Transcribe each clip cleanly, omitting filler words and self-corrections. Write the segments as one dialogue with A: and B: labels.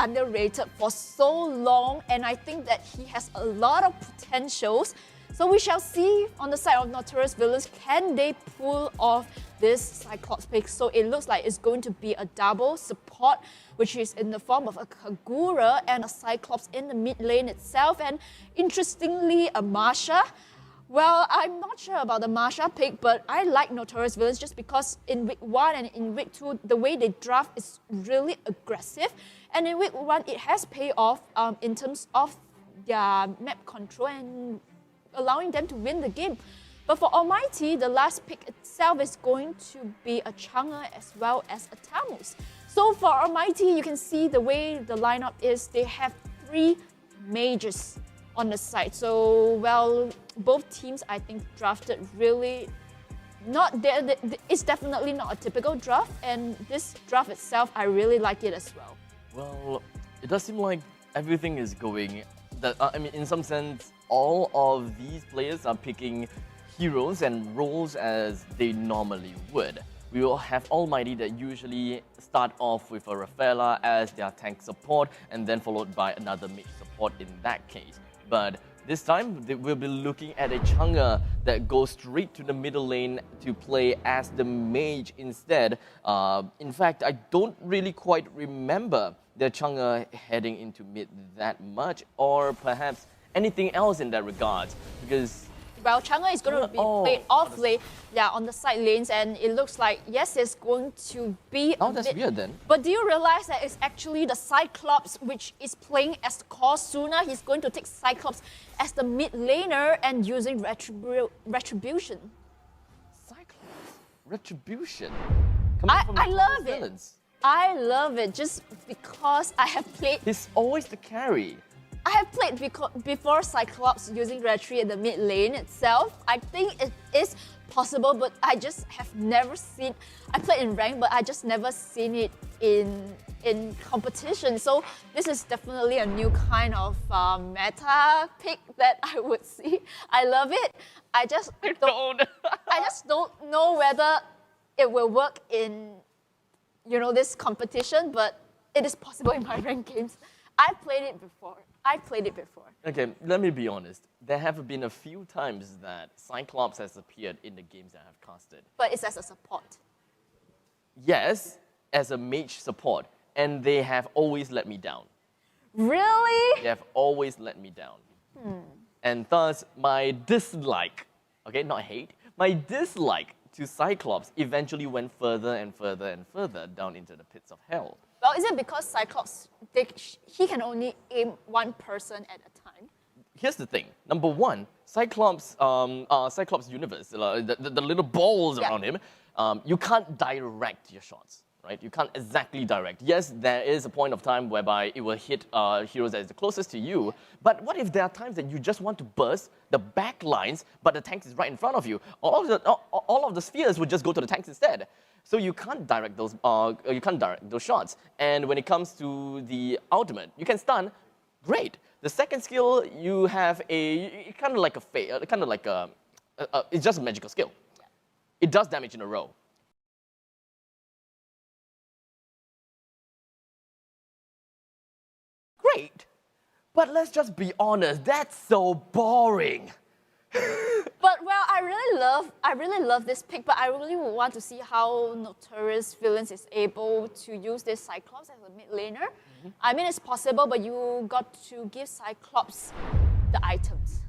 A: underrated for so long, and I think that he has a lot of potentials. So we shall see on the side of Notorious Villains, can they pull off this Cyclops pick? So it looks like it's going to be a double support, which is in the form of a Kagura and a Cyclops in the mid lane itself, and interestingly a Marsha. Well, I'm not sure about the Marsha pick, but I like Notorious Villains just because in week 1 and in week 2, the way they draft is really aggressive. And in week 1, it has paid off in terms of their map control and allowing them to win the game. But for Almghty, the last pick itself is going to be a Chang'e as well as a Tamus. So for Almghty, you can see the way the lineup is, they have 3 mages on the side. So, well, both teams, I think, drafted really not there. It's definitely not a typical draft, and this draft itself, I really like it as well.
B: Well, it does seem like everything is going that. I mean, in some sense, all of these players are picking heroes and roles as they normally would. We will have Almghty that usually start off with a Rafaela as their tank support, and then followed by another mage support in that case. But this time, we'll be looking at a Chang'e that goes straight to the middle lane to play as the mage instead. In fact, I don't really quite remember the Chang'e heading into mid that much, or perhaps anything else in that regard, because
A: well, Chang'e is going to be played off lane, on the side lanes, and it looks like, yes, it's going to be
B: that's weird then.
A: But do you realize that it's actually the Cyclops which is playing as the core sooner? He's going to take Cyclops as the mid laner and using Retribution.
B: Cyclops? Retribution?
A: I love it. I love it just because I have played...
B: He's always the carry.
A: I have played before Cyclops using Retri in the mid lane itself. I think it is possible, but I just have never seen... I played in rank, but I just never seen it in competition. So this is definitely a new kind of meta pick that I would see. I love it. I just don't know whether it will work in, this competition, but it is possible in my ranked games. I played it before. Okay,
B: let me be honest. There have been a few times that Cyclops has appeared in the games that I have casted.
A: But it's as a support.
B: Yes, as a mage support. And they have always let me down.
A: Really?
B: They have always let me down. And thus, my dislike, okay, not hate, my dislike to Cyclops eventually went further and further and further down into the pits of hell.
A: Well, is it because Cyclops, he can only aim one person at a time?
B: Here's the thing. Number one, Cyclops universe, the little balls around him, you can't direct your shots, right? You can't exactly direct. Yes, there is a point of time whereby it will hit heroes that is the closest to you, but what if there are times that you just want to burst the back lines, but the tank is right in front of you? All of the spheres would just go to the tanks instead. So you can't direct those. Shots. And when it comes to the ultimate, you can stun. Great. The second skill, you have a kind of like it's just a magical skill. It does damage in a row. Great. But let's just be honest. That's so boring.
A: But well, I really love this pick, but I really want to see how Notorious Villains is able to use this Cyclops as a mid laner. I mean, it's possible, but you got to give Cyclops the items.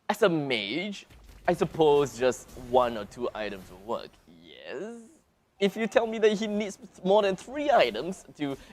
B: As a mage, I suppose just 1 or 2 items will work. Yes. If you tell me that he needs more than 3 items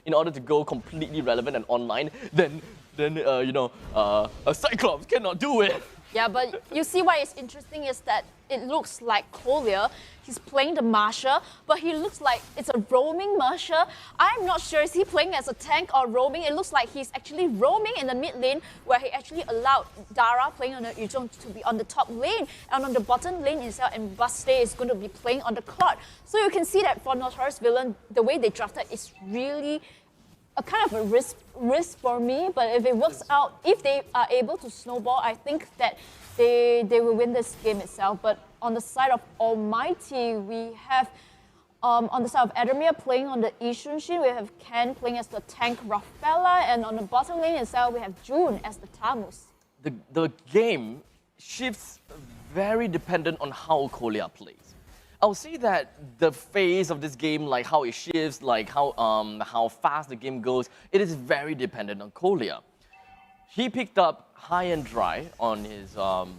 B: in order to go completely relevant and online, then a Cyclops cannot do it.
A: Yeah, but you see what is interesting is that it looks like Collier, he's playing the Marsha, but he looks like it's a roaming Marsha. I'm not sure, is he playing as a tank or roaming? It looks like he's actually roaming in the mid lane, where he actually allowed Dara playing on the Yuzhong to be on the top lane, and on the bottom lane itself, and Baste is going to be playing on the Clot. So you can see that for Notorious Villain, the way they drafted is really a kind of a risk for me, but if it works out, if they are able to snowball, I think that they will win this game itself. But on the side of Almghty, we have On the side of Adamir playing on the Yishun Shin, we have Ken playing as the tank Rafaela, and on the bottom lane itself, we have June as the Tamus.
B: The game shifts very dependent on how Kolya plays. I'll say that the phase of this game, like how it shifts, like how fast the game goes, it is very dependent on Kolya. He picked up high and dry on his emblem.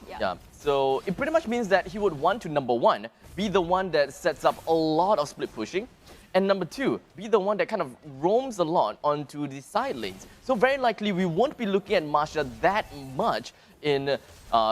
B: Yeah. So it pretty much means that he would want to, number one, be the one that sets up a lot of split pushing, and number two, be the one that kind of roams a lot onto the side lanes. So very likely we won't be looking at Marsha that much in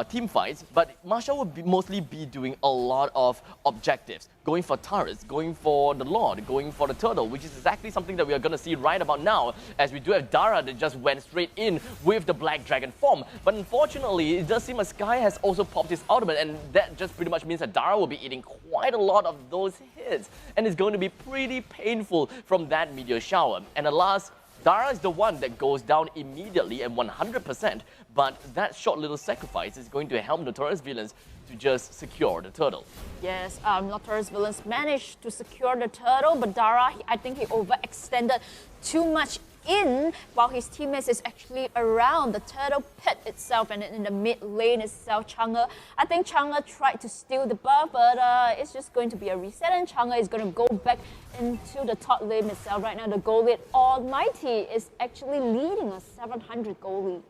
B: team fights, but Marsha would mostly be doing a lot of objectives, going for turrets, going for the Lord, going for the turtle, which is exactly something that we are going to see right about now, as we do have Dara that just went straight in with the Black Dragon form. But unfortunately, it does seem as Sky has also popped his ultimate, and that just pretty much means that Dara will be eating quite a lot of those hits, and it's going to be pretty painful from that meteor shower. And alas, Dara is the one that goes down immediately and 100%, but that short little sacrifice is going to help Notorious Villains to just secure the turtle.
A: Yes, Notorious Villains managed to secure the turtle, but Dara, I think he overextended too much in while his teammates is actually around the turtle pit itself, and in the mid lane itself, Chang'e. I think Chang'e tried to steal the buff, but it's just going to be a reset, and Chang'e is going to go back into the top lane itself. Right now, the goal lead Almghty is actually leading a 700 goal lead.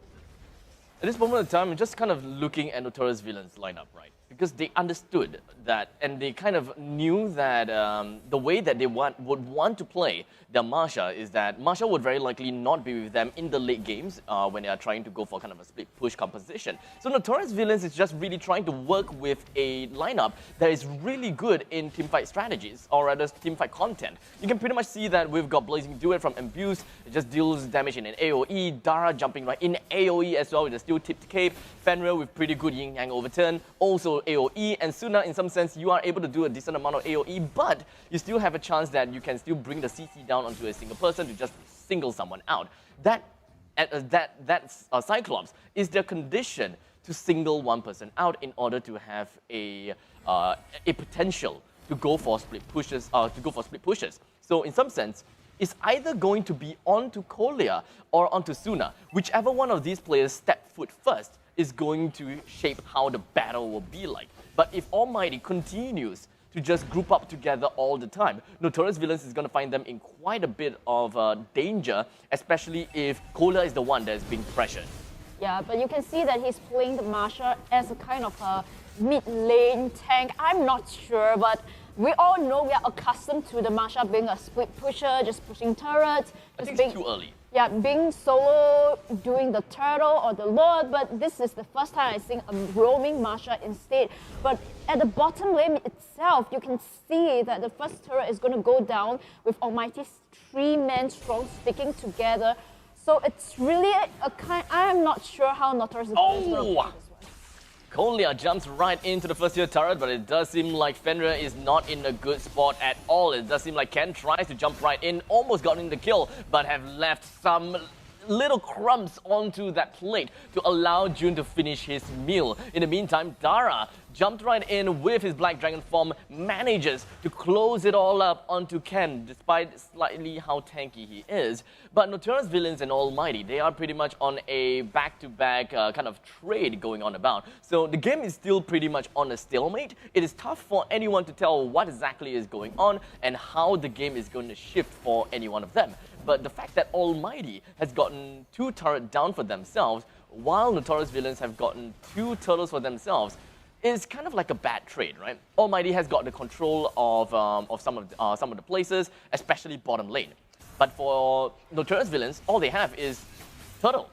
B: At this moment in time, I'm just kind of looking at Notorious Villains lineup, right? Because they understood that, and they kind of knew that the way that they would want to play their Marsha is that Marsha would very likely not be with them in the late games when they are trying to go for kind of a split push composition. So Notorious Villains is just really trying to work with a lineup that is really good in teamfight strategies, or rather teamfight content. You can pretty much see that we've got Blazing Duet from Abuse, it just deals damage in an AoE, Dara jumping right in AoE as well with a steel tipped cape, Fenrir with pretty good Yin Yang overturn, also AoE, and Suna, in some sense, you are able to do a decent amount of AoE, but you still have a chance that you can still bring the CC down onto a single person to just single someone out. That Cyclops is the condition to single one person out in order to have a potential to go for split pushes. So in some sense, it's either going to be onto Kolya or onto Suna. Whichever one of these players step foot first is going to shape how the battle will be like. But if Almghty continues to just group up together all the time, Notorious Villains is going to find them in quite a bit of danger, especially if Kolya is the one that is being pressured.
A: Yeah, but you can see that he's playing the Marsha as a kind of a mid-lane tank. I'm not sure, but we all know we are accustomed to the Marsha being a split pusher, just pushing turrets.
B: I think it's too early.
A: Yeah, being solo, doing the turtle or the Lord, but this is the first time I've seen a roaming Marsha instead. But at the bottom lane itself, you can see that the first turret is going to go down with Almghty's 3-man strong sticking together. So it's really a kind. I'm not sure how Notorious is going to play this one.
B: Kolya jumps right into the first tier turret, but it does seem like Fenrir is not in a good spot at all. It does seem like Ken tries to jump right in, almost gotten the kill, but have left some little crumbs onto that plate to allow June to finish his meal. In the meantime, Dara jumped right in with his Black Dragon form, manages to close it all up onto Ken, despite slightly how tanky he is. But Notorious Villains and Almghty, they are pretty much on a back-to-back kind of trade going on about. So the game is still pretty much on a stalemate. It is tough for anyone to tell what exactly is going on and how the game is going to shift for any one of them. But the fact that Almghty has gotten 2 turrets down for themselves, while Notorious Villains have gotten 2 turtles for themselves, is kind of like a bad trade, right? Almghty has got the control of some of the places, especially bottom lane. But for Notorious Villains, all they have is turtle.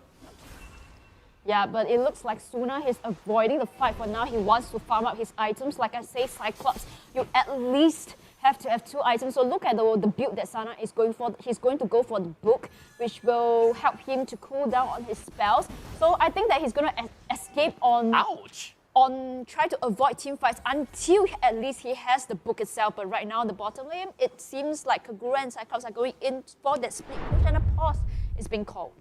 A: Yeah, but it looks like Suna is avoiding the fight for now. He wants to farm up his items. Like I say, Cyclops, you at least have to have 2 items. So look at the build that Sana is going for. He's going to go for the book, which will help him to cool down on his spells. So I think that he's going to escape on...
B: Ouch!
A: On try to avoid team fights until at least he has the book itself. But right now, on the bottom lane, it seems like Kagura and Cyclops are going in for that split push, and a pause is being called.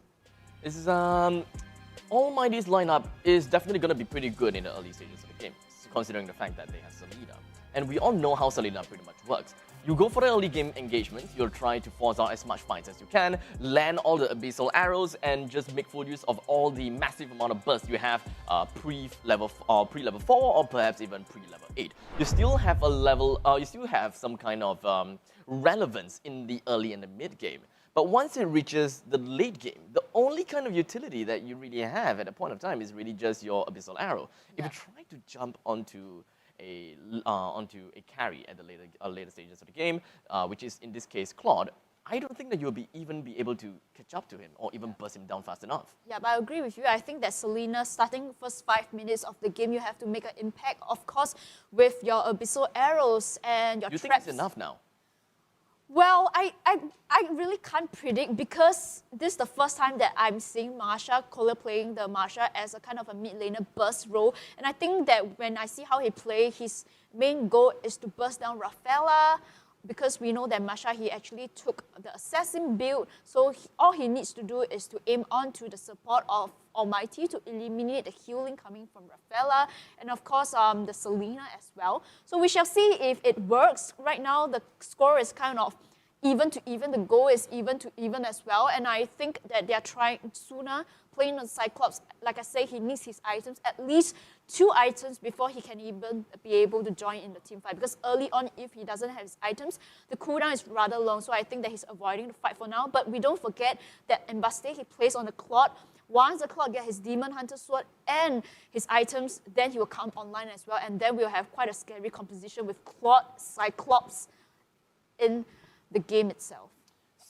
B: This is Almghty's lineup is definitely going to be pretty good in the early stages of the game. considering the fact that they have Selena. And we all know how Selena pretty much works. You go for the early game engagement, you'll try to force out as much fights as you can, land all the abyssal arrows, and just make full use of all the massive amount of burst you have pre-level 4 or perhaps even pre-level 8. You still have a level, you still have some kind of relevance in the early and the mid game. But once it reaches the late game, the only kind of utility that you really have at a point of time is really just your abyssal arrow. If you try to jump onto a carry at the later stages of the game, which is in this case Claude, I don't think that you'll even be able to catch up to him or even burst him down fast enough.
A: Yeah, but I agree with you. I think that Selena, starting first 5 minutes of the game, you have to make an impact, of course, with your abyssal arrows and your traps.
B: You think it's enough now?
A: Well, I really can't predict because this is the first time that I'm seeing Marsha, Kohler playing the Marsha as a kind of a mid laner burst role. And I think that when I see how he plays, his main goal is to burst down Rafaela, because we know that Marsha, he actually took the assassin build. So all he needs to do is to aim onto the support of Almghty to eliminate the healing coming from Rafaela, and of course the Selena as well. So we shall see if it works. Right now the score is kind of even to even, the goal is even to even as well, and I think that they're trying sooner playing on Cyclops. Like I say, he needs his items, at least 2 items before he can even be able to join in the team fight, because early on, if he doesn't have his items, the cooldown is rather long, so I think that he's avoiding the fight for now. But we don't forget that Mbaste, he plays on the Claude. Once the Claude gets his Demon Hunter Sword and his items, then he will come online as well, and then we'll have quite a scary composition with Claude, Cyclops in the game itself.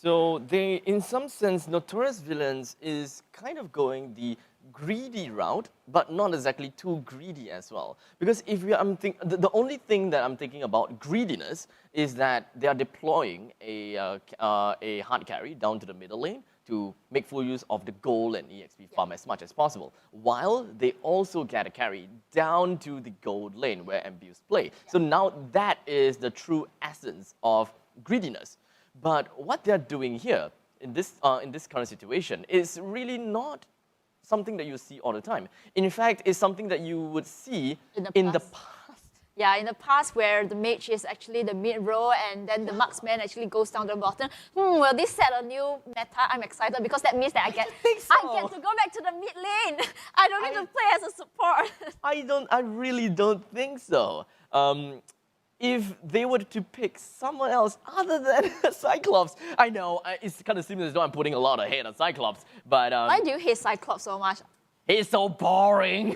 B: So they, in some sense, Notorious Villains is kind of going the greedy route, but not exactly too greedy as well. Because if the only thing that I'm thinking about greediness is that they are deploying a hard carry down to the middle lane to make full use of the gold and EXP farm as much as possible, while they also get a carry down to the gold lane where MBUs play. So now that is the true essence of greediness. But what they're doing here in this current situation is really not something that you see all the time. In fact, it's something that you would see in the past.
A: Yeah, in the past where the mage is actually the mid row and then the marksman actually goes down to the bottom. Will this set a new meta? I'm excited because that means that I get to go back to the mid lane. I don't need to play as a support.
B: I really don't think so. If they were to pick someone else other than Cyclops, I know it's kind of seems as though I'm putting a lot of hate on Cyclops, but
A: why do you hate Cyclops so much?
B: He's so boring.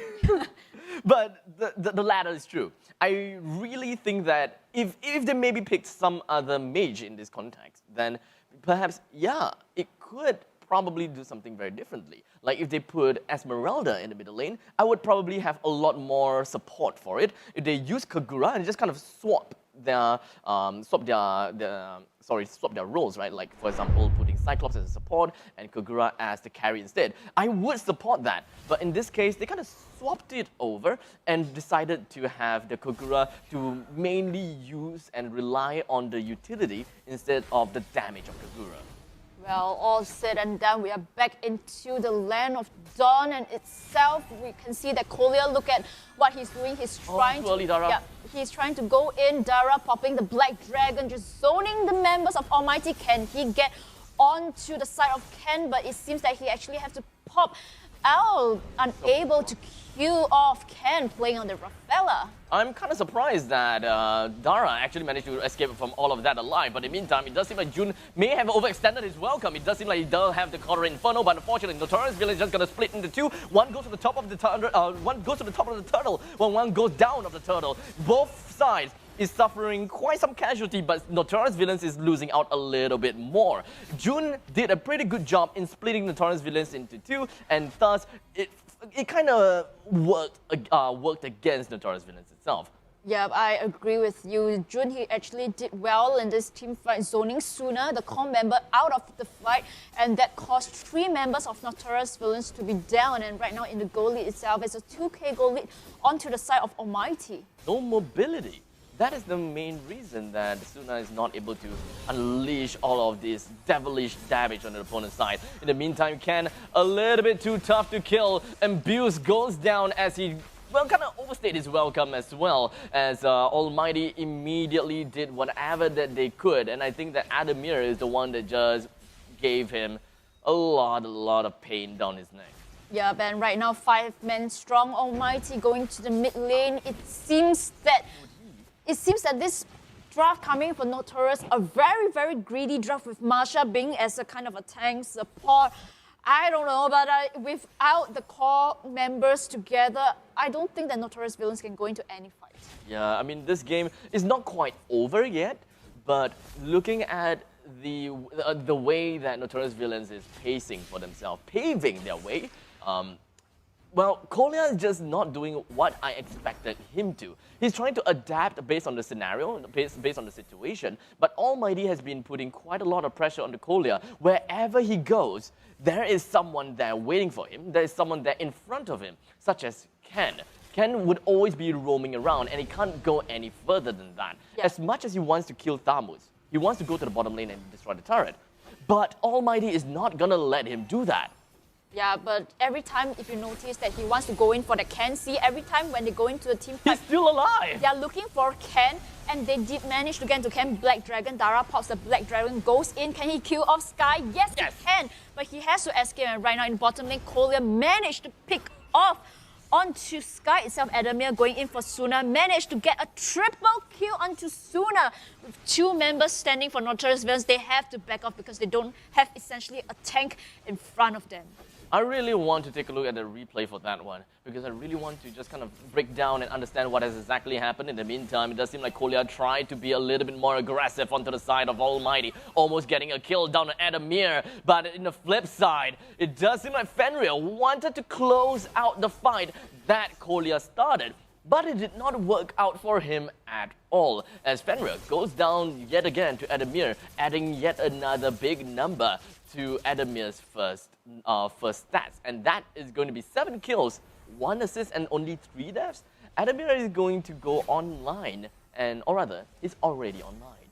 B: But the latter is true. I really think that if they maybe picked some other mage in this context, then perhaps, yeah, it could probably do something very differently. Like if they put Esmeralda in the middle lane, I would probably have a lot more support for it. If they use Kagura and just kind of swap their roles, right? Like for example, putting Cyclops as a support and Kagura as the carry instead. I would support that, but in this case, they kind of swapped it over and decided to have the Kagura to mainly use and rely on the utility instead of the damage of Kagura.
A: Well, all said and done, we are back into the land of Dawn and itself. We can see that Kolya, look at what he's doing. He's trying he's trying to go in. Dara popping the Black Dragon, just zoning the members of Almghty. Can he get onto the side of Ken? But it seems that he actually has to pop out, unable to queue off Ken playing on the Rafaela.
B: I'm kind of surprised that Dara actually managed to escape from all of that alive, but in the meantime, it does seem like Jun may have overextended his welcome. It does seem like he does have the Counter Inferno, but unfortunately, Notorious Villain is just going to split into two. One goes to the top of the turtle, one goes to the top of the turtle, while one goes down of the turtle. Both sides is suffering quite some casualty, but Notorious Villains is losing out a little bit more. Jun did a pretty good job in splitting Notorious Villains into two, and thus it kind of worked against Notorious Villains itself.
A: Yeah, I agree with you. Jun, he actually did well in this team fight, zoning sooner the comp member out of the fight, and that caused 3 members of Notorious Villains to be down. And right now in the goal lead itself, it's a 2k goal lead onto the side of Almghty.
B: No mobility. That is the main reason that Suna is not able to unleash all of this devilish damage on the opponent's side. In the meantime, Ken, a little bit too tough to kill, and Buse goes down as he well, kind of overstayed his welcome as well, as Almghty immediately did whatever that they could. And I think that Adamir is the one that just gave him a lot of pain down his neck.
A: Yeah, Ben, right now 5 men strong, Almghty going to the mid lane. It seems that this draft coming for Notorious, a very greedy draft with Marsha being as a kind of a tank support. I don't know, but without the core members together, I don't think that Notorious Villains can go into any fight.
B: Yeah, I mean, this game is not quite over yet, but looking at the way that Notorious Villains is pacing for themselves, paving their way, well, Kolya is just not doing what I expected him to. He's trying to adapt based on the scenario, based on the situation, but Almghty has been putting quite a lot of pressure on the Kolya. Wherever he goes, there is someone there waiting for him. There is someone there in front of him, such as Ken. Ken would always be roaming around, and he can't go any further than that. Yeah. As much as he wants to kill Thamus, he wants to go to the bottom lane and destroy the turret. But Almghty is not gonna let him do that.
A: Yeah, but every time, if you notice that he wants to go in for the Ken, see, every time when they go into a team fight,
B: he's still alive.
A: They are looking for Ken, and they did manage to get into Ken. Black Dragon, Dara pops the Black Dragon, goes in. Can he kill off Sky? Yes, he can. But he has to escape, and right now in bottom lane, Kolya managed to pick off onto Sky itself. Adamir going in for Suna, managed to get a triple kill onto Suna. With 2 members standing for Notorious Villains, they have to back off because they don't have essentially a tank in front of them.
B: I really want to take a look at the replay for that one, because I really want to just kind of break down and understand what has exactly happened. In the meantime, it does seem like Kolya tried to be a little bit more aggressive onto the side of Almghty, almost getting a kill down on Adamir. But in the flip side, it does seem like Fenrir wanted to close out the fight that Kolya started. But it did not work out for him at all, as Fenrir goes down yet again to Adamir, adding yet another big number to Adamir's first stats. And that is going to be 7 kills, 1 assist, and only 3 deaths. Adamir is going to go online, or rather, is already online.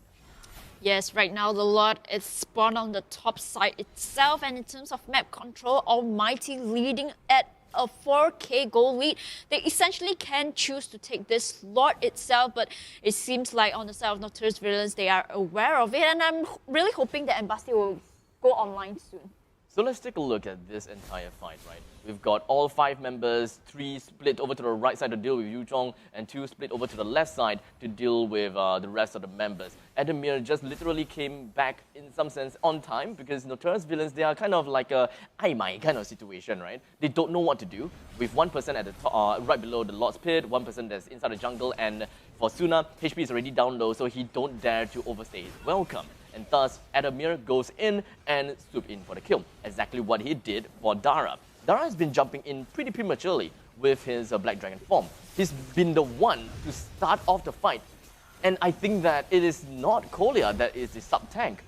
A: Yes, right now the Lord is spawned on the top side itself, and in terms of map control, Almghty leading at a 4k goal lead. They essentially can choose to take this Lord itself, but it seems like on the side of Notorious Villains, they are aware of it, and I'm really hoping that Almghty will go online soon.
B: So let's take a look at this entire fight, right? We've got all 5 members, 3 split over to the right side to deal with Yuzhong, and 2 split over to the left side to deal with the rest of the members. Adamir just literally came back, in some sense, on time, because Notorious Villains, they are kind of like a ai kind of situation, right? They don't know what to do. With 1 person at the top, right below the Lord's Pit, 1 person that's inside the jungle, and for Suna, HP is already down low, so he don't dare to overstay his welcome. And thus, Adamir goes in and swoop in for the kill. Exactly what he did for Dara. Dara has been jumping in pretty prematurely with his Black Dragon form. He's been the one to start off the fight. And I think that it is not Kolya that is the sub-tank,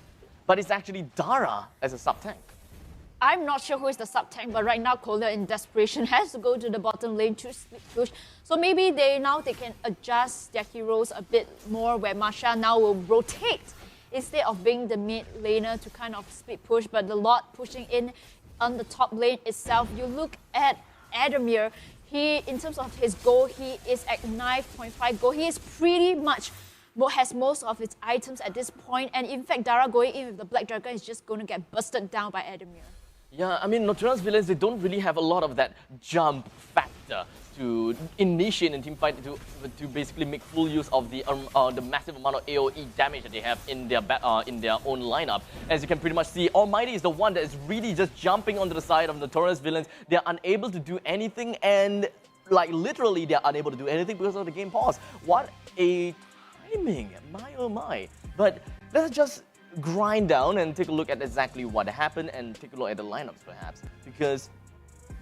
B: but it's actually Dara as a sub-tank.
A: I'm not sure who is the sub-tank, but right now Kolya in desperation has to go to the bottom lane to split push. So maybe they can adjust their heroes a bit more, where Marsha now will rotate instead of being the mid laner to kind of split push, but the Lord pushing in on the top lane itself. You look at Adamir, in terms of his goal, he is at 9.5 goal. He is pretty much has most of his items at this point, and in fact, Dara going in with the Black Dragon is just going to get busted down by Adamir.
B: Yeah, I mean, Notorious Villains, they don't really have a lot of that jump factor to initiate a team fight, to basically make full use of the massive amount of AoE damage that they have in their own lineup. As you can pretty much see, Almghty is the one that is really just jumping onto the side of Notorious Villains. They're unable to do anything, and like literally they're unable to do anything because of the game pause. What a timing, my oh my. But let's just grind down and take a look at exactly what happened and take a look at the lineups perhaps, because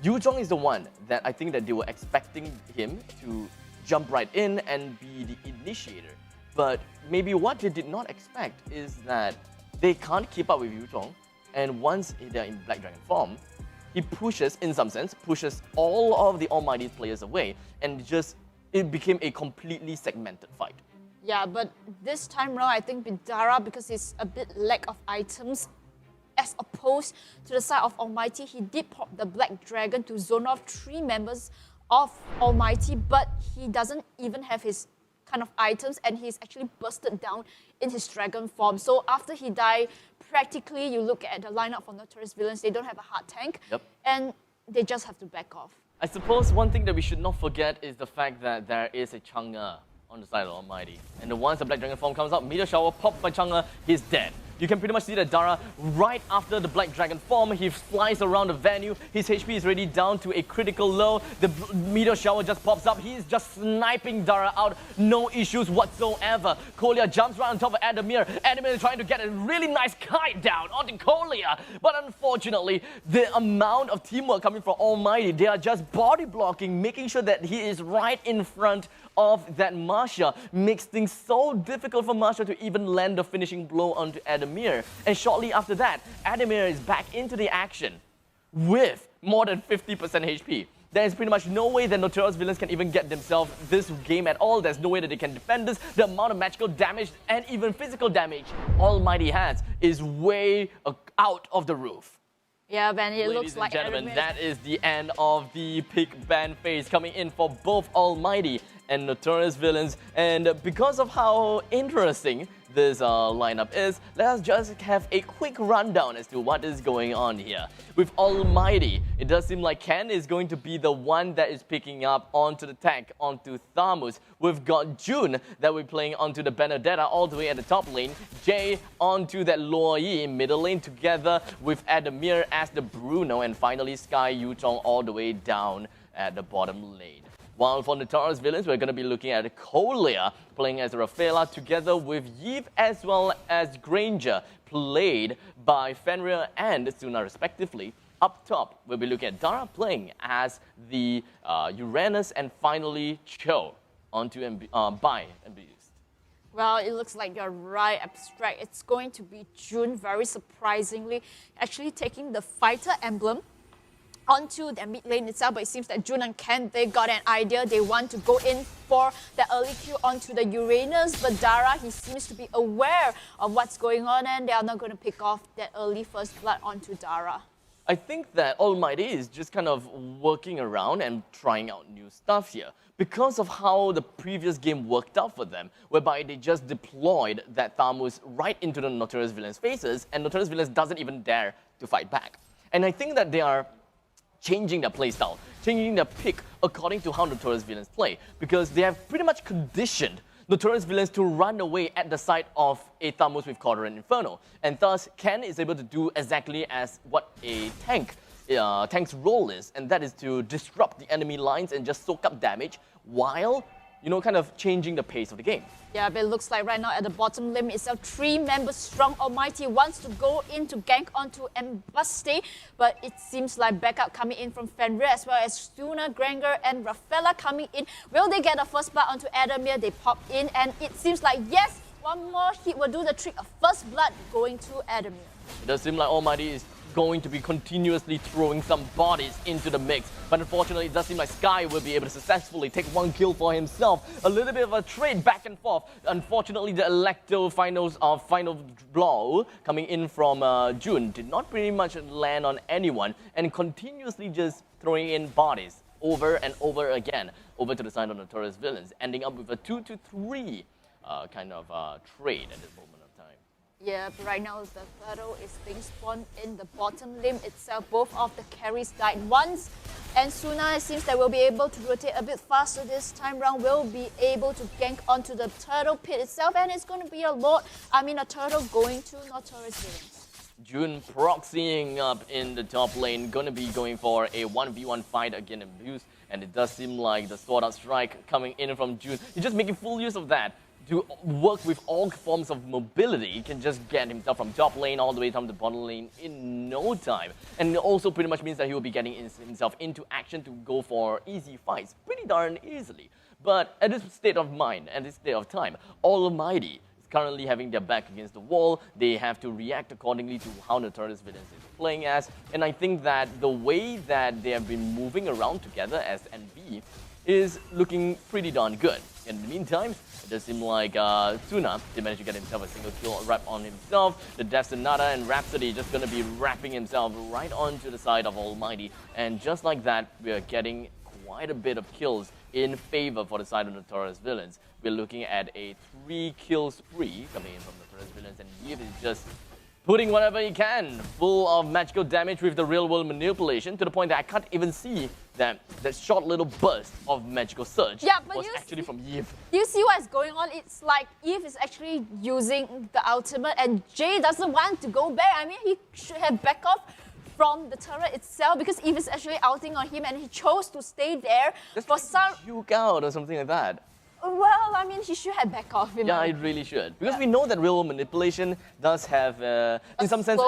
B: Yuzhong is the one that I think that they were expecting him to jump right in and be the initiator. But maybe what they did not expect is that they can't keep up with Yuzhong, and once they're in Black Dragon form, he pushes, in some sense, pushes all of the Almghty's players away, and it became a completely segmented fight.
A: Yeah, but this time around, I think with Dara, because it's a bit lack of items, as opposed to the side of Almghty, he did pop the Black Dragon to zone off 3 members of Almghty, but he doesn't even have his kind of items, and he's actually bursted down in his dragon form. So after he died, practically you look at the lineup for Notorious Villains, they don't have a hard tank, and they just have to back off.
B: I suppose one thing that we should not forget is the fact that there is a Chang'e on the side of Almghty. And once the Black Dragon form comes out, Meteor Shower popped by Chang'e, he's dead. You can pretty much see that Dara, right after the Black Dragon form, he flies around the venue. His HP is already down to a critical low. The Meteor Shower just pops up. He's just sniping Dara out. No issues whatsoever. Kolya jumps right on top of Adamir. Adamir is trying to get a really nice kite down onto Kolya. But unfortunately, the amount of teamwork coming from Almghty, they are just body blocking, making sure that he is right in front of that Masha. Makes things so difficult for Masha to even land the finishing blow onto Adamir. And shortly after that, Adamir is back into the action with more than 50% HP. There is pretty much no way that Notorious Villains can even get themselves this game at all. There's no way that they can defend this. The amount of magical damage and even physical damage Almghty has is way out of the roof.
A: Yeah, Ben, it looks like...
B: Ladies and gentlemen, that is the end of the pick ban phase coming in for both Almghty and Notorious Villains. And because of how interesting this lineup is, let us just have a quick rundown as to what is going on here. With Almghty, it does seem like Ken is going to be the one that is picking up onto the tank, onto Thamus. We've got June that we're playing onto the Benedetta all the way at the top lane. Jay onto that Luo Yi middle lane together with Adamir as the Bruno. And finally Sky Yutong all the way down at the bottom lane. While for Notorious Villains, we're going to be looking at Kolya playing as Rafaela together with Yeeve as well as Granger, played by Fenrir and Suna respectively. Up top, we'll be looking at Dara playing as the Uranus, and finally Cho onto by MBUs.
A: Well, it looks like you're right, Abstract. It's going to be June, very surprisingly, actually taking the fighter emblem onto their mid lane itself, but it seems that June and Ken, they got an idea. They want to go in for the early kill onto the Uranus, but Dara, he seems to be aware of what's going on, and they are not going to pick off that early first blood onto Dara.
B: I think that Almghty is just kind of working around and trying out new stuff here because of how the previous game worked out for them, whereby they just deployed that Thamus right into the Notorious Villains' faces, and Notorious Villains doesn't even dare to fight back. And I think that they are changing their playstyle, changing their pick according to how Notorious Villains play, because they have pretty much conditioned Notorious Villains to run away at the sight of a Thamus with Corridor and Inferno. And thus, Ken is able to do exactly as what a tank's role is, and that is to disrupt the enemy lines and just soak up damage while, you know, kind of changing the pace of the game.
A: Yeah, but it looks like right now at the bottom lane itself, 3 members strong. Almghty wants to go in to gank onto Embuste, but it seems like backup coming in from Fenrir as well as Suna, Granger and Rafaela coming in. Will they get a first blood onto Adamir? They pop in, and it seems like, yes, one more hit will do the trick of first blood going to Adamir.
B: It does seem like Almghty is going to be continuously throwing some bodies into the mix, but unfortunately it does seem like Sky will be able to successfully take 1 kill for himself. A little bit of a trade back and forth. Unfortunately, the Electo final blow coming in from June did not pretty much land on anyone, and continuously just throwing in bodies over and over again over to the side of Notorious Villains, ending up with a 2-3 kind of trade at this moment.
A: Yeah, but right now the turtle is being spawned in the bottom lane itself. Both of the carries died once, and Suna, it seems that we'll be able to rotate a bit faster this time round. We'll be able to gank onto the turtle pit itself, and it's going to be a turtle going to Notorious Villains.
B: June proxying up in the top lane, gonna be going for a 1v1 fight against Abuse, and it does seem like the Sword Art Strike coming in from June. He's just making full use of that to work with all forms of mobility. He can just get himself from top lane all the way down to bottom lane in no time. And it also pretty much means that he will be getting himself into action to go for easy fights pretty darn easily. But at this state of mind, at this state of time, Almghty is currently having their back against the wall. They have to react accordingly to how Notorious Villains is playing as. And I think that the way that they have been moving around together as NV is looking pretty darn good. In the meantime, it does seem like Suna did manage to get himself a single kill wrap on himself. The Death Sonata and Rhapsody just going to be wrapping himself right onto the side of Almghty. And just like that, we are getting quite a bit of kills in favor for the side of Notorious Villains. We're looking at a 3-kill spree coming in from Notorious Villains, and Yves is just putting whatever he can, full of magical damage with the real-world manipulation, to the point that I can't even see that short little burst of magical surge was actually from Yves.
A: Do you see what is going on? It's like Yves is actually using the ultimate, and Jay doesn't want to go back. I mean, he should have backed off from the turret itself, because Yves is actually outing on him, and he chose to stay there for some...
B: Juke out or something like that.
A: Well, I mean, he should have backed off.
B: Yeah, it really should. Because we know that real manipulation does have, in some sense,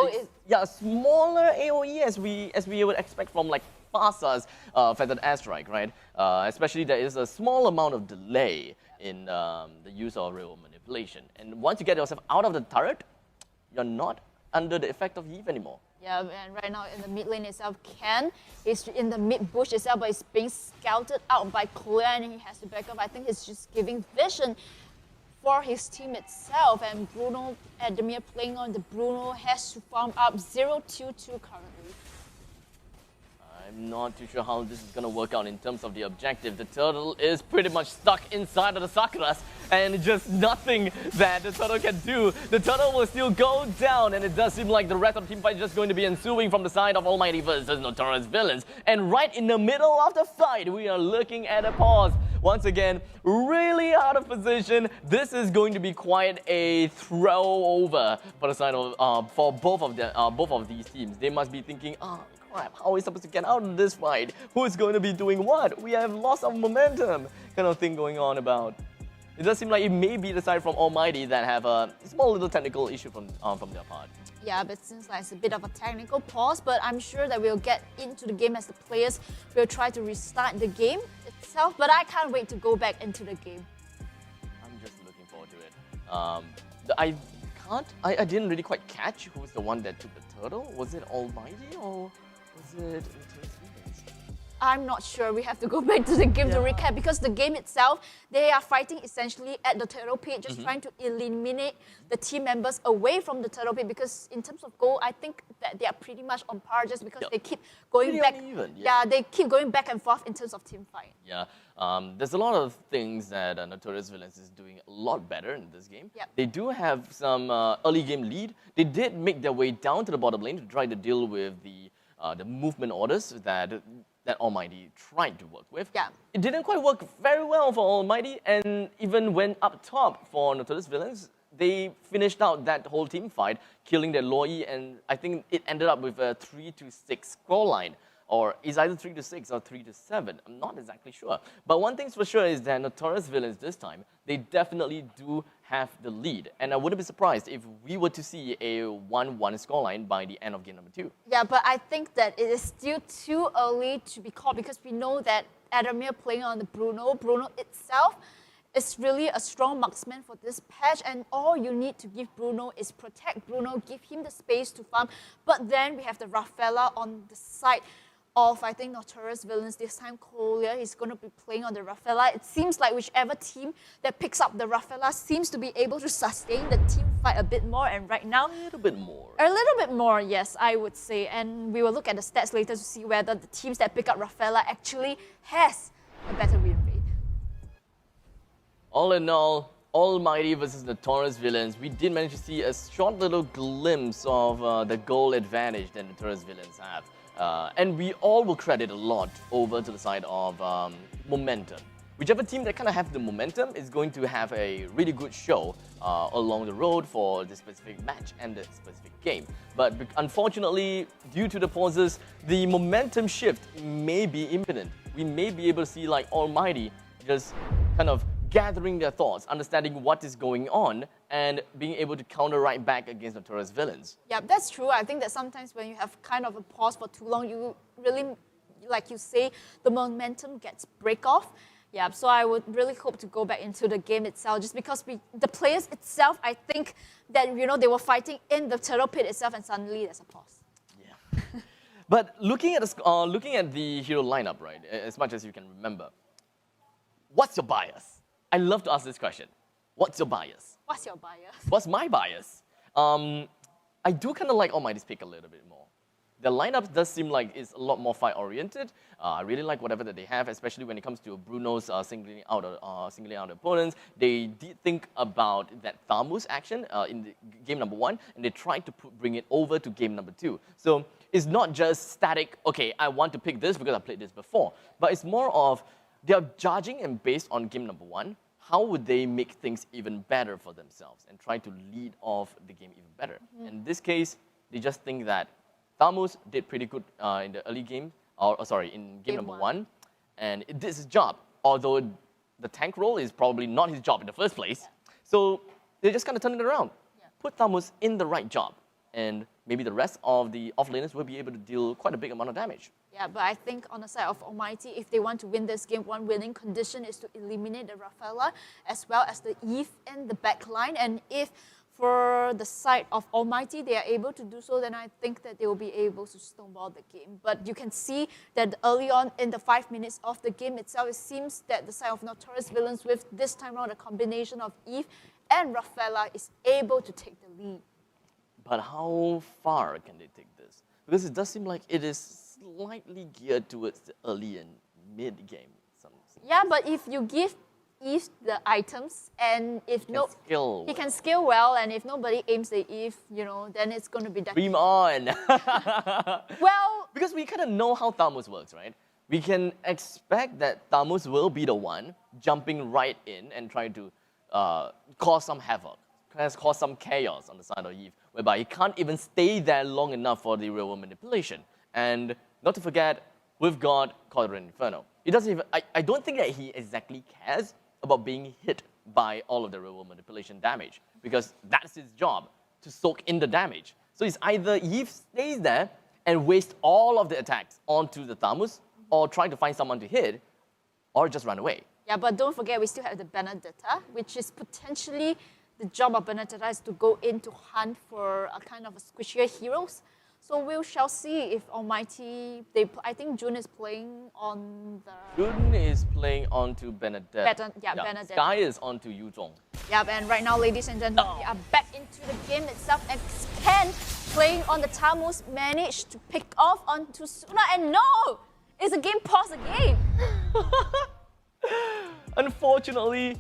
B: a smaller AoE as we would expect from like Fasa's Feathered Airstrike, right? Especially there is a small amount of delay in the use of real manipulation. And once you get yourself out of the turret, you're not under the effect of Yves anymore.
A: Yeah, and right now in the mid lane itself, Ken is in the mid bush itself, but it's being scouted out by Clear, and he has to back up. I think he's just giving vision for his team itself. And Bruno, Ademir playing on the Bruno, has to farm up 0-2-2 currently.
B: I'm not too sure how this is going to work out in terms of the objective. The turtle is pretty much stuck inside of the Sakuras, and just nothing that the turtle can do. The turtle will still go down, and it does seem like the rest of the team fight is just going to be ensuing from the side of Almghty versus Notorious Villains. And right in the middle of the fight, we are looking at a pause. Once again, really out of position. This is going to be quite a throw-over for the side of for both of these teams. They must be thinking, crap, how are we supposed to get out of this fight? Who's going to be doing what? We have loss of momentum kind of thing going on about. It does seem like it may be the side from Almghty that have a small little technical issue from their part.
A: Yeah, but it seems like it's a bit of a technical pause, but I'm sure that we'll get into the game as the players will try to restart the game itself, but I can't wait to go back into the game.
B: I'm just looking forward to it. I didn't really quite catch who was the one that took the turtle. Was it Almghty or was it Notorious Villains?
A: I'm not sure. We have to go back to the game to recap, because the game itself, they are fighting essentially at the turtle pit, just trying to eliminate the team members away from the turtle pit, because in terms of goal, I think that they are pretty much on par, just because they keep going back.
B: Uneven,
A: they keep going back and forth in terms of team fight.
B: Yeah, there's a lot of things that Notorious Villains is doing a lot better in this game. They do have some early game lead. They did make their way down to the bottom lane to try to deal with the movement orders that Almghty tried to work with. It didn't quite work very well for Almghty, and even when up top for Notorious Villains, they finished out that whole team fight, killing their Loi, and I think it ended up with a 3-6 scoreline. Or it's either 3-6 or 3-7. I'm not exactly sure. But one thing's for sure is that Notorious Villains this time, they definitely do have the lead. And I wouldn't be surprised if we were to see a 1-1 scoreline by the end of game number 2.
A: Yeah, but I think that it is still too early to be called, because we know that Ademir playing on the Bruno itself is really a strong marksman for this patch, and all you need to give Bruno is protect Bruno, give him the space to farm. But then we have the Rafaela on the side of, I think, Notorious Villains. This time Collier is going to be playing on the Rafaela. It seems like whichever team that picks up the Rafaela seems to be able to sustain the team fight a bit more, and right now...
B: A little bit more.
A: A little bit more, yes, I would say. And we will look at the stats later to see whether the teams that pick up Rafaela actually has a better win rate.
B: All in all, Almghty versus Notorious Villains, we did manage to see a short little glimpse of the goal advantage that Notorious Villains have. And we all will credit a lot over to the side of momentum. Whichever team that kind of have the momentum is going to have a really good show along the road for the specific match and the specific game. But unfortunately, due to the pauses, the momentum shift may be imminent. We may be able to see like Almghty just kind of gathering their thoughts, understanding what is going on, and being able to counter right back against Notorious Villains.
A: Yeah, that's true. I think that sometimes when you have kind of a pause for too long, you really, like you say, the momentum gets break off. Yeah, so I would really hope to go back into the game itself, just because the players itself, I think that, you know, they were fighting in the turtle pit itself, and suddenly there's a pause.
B: Yeah. But looking at the hero lineup, right, as much as you can remember, what's your bias? I love to ask this question. What's your bias?
A: What's your bias?
B: What's my bias? I do kind of like Almghty's pick a little bit more. the lineup does seem like it's a lot more fight-oriented. I really like whatever that they have, especially when it comes to Bruno's singling out opponents. They did think about that Thamus action in the game number 1, and they tried to bring it over to game number 2. So it's not just static, okay, I want to pick this because I played this before, but it's more of they're judging and based on game number 1, how would they make things even better for themselves and try to lead off the game even better. In this case, they just think that Thamus did pretty good in the early game, in game number 1, and it did his job, although the tank role is probably not his job in the first place. So they just kind of turn it around, put Thamus in the right job, and maybe the rest of the offlaners will be able to deal quite a big amount of damage.
A: Yeah, but I think on the side of Almghty, if they want to win this game, one winning condition is to eliminate the Rafaela as well as the Eve in the back line. And if for the side of Almghty, they are able to do so, then I think that they will be able to stonewall the game. But you can see that early on in the 5 minutes of the game itself, it seems that the side of Notorious Villains with this time around a combination of Eve and Rafaela is able to take the lead.
B: But how far can they take this? Because it does seem like it is slightly geared towards the early and mid-game.
A: Yeah, but if you give Eve the items, and if he can skill well, and if nobody aims the Eve, then it's going to be that.
B: Dream on!
A: Well,
B: because we kind of know how Thamus works, right? We can expect that Thamus will be the one jumping right in and trying to cause some havoc, cause some chaos on the side of Eve, whereby he can't even stay there long enough for the real-world manipulation. And not to forget, we've got Cauldron Inferno. He doesn't even, I don't think that he exactly cares about being hit by all of the real-world manipulation damage, because that's his job, to soak in the damage. So it's either Eve stays there and wastes all of the attacks onto the Thamus, or try to find someone to hit, or just run away.
A: Yeah, but don't forget, we still have the Benedetta, which is potentially the job of Benedetta is to go in to hunt for a kind of a squishier heroes. So we shall see if Almghty, I think June is playing on the...
B: June is playing onto Benedetta.
A: Benedetta.
B: Sky is onto Yuzhong.
A: Yeah, and right now, ladies and gentlemen, we are back into the game itself, and Ken, playing on the Thamus, managed to pick off onto Suna, and no! It's a game pause again.
B: Unfortunately,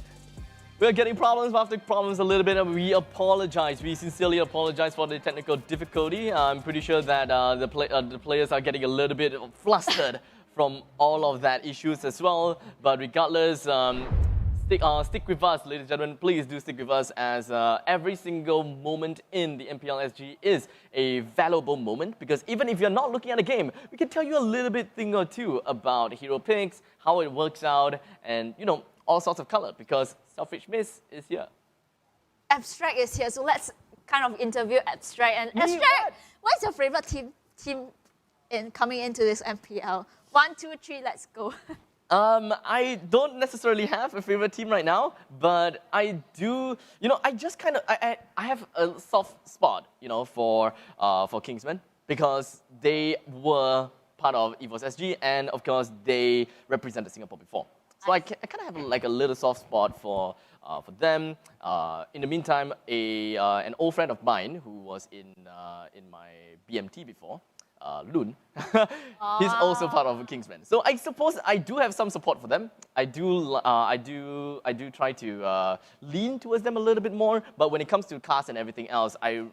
B: we're getting problems after problems a little bit, and we apologize. We sincerely apologize for the technical difficulty. I'm pretty sure that the players are getting a little bit flustered from all of that issues as well. But regardless, stick with us, ladies and gentlemen. Please do stick with us, as every single moment in the MPL SG is a valuable moment, because even if you're not looking at a game, we can tell you a little bit thing or two about hero picks, how it works out, and all sorts of color, because Selfish Miss is here.
A: Abstract is here, so let's kind of interview Abstract. And Abstract, what's your favorite team coming into this MPL? 1, 2, 3, let's go.
B: I don't necessarily have a favorite team right now, but I do, I just kind of, I have a soft spot, for Kingsman, because they were part of Esports SG, and of course they represented Singapore before. So I kind of have like a little soft spot for them. In the meantime, an old friend of mine who was in my BMT before, Loon, he's also part of Kingsman. So I suppose I do have some support for them. I do try to lean towards them a little bit more. But when it comes to cast and everything else, I'm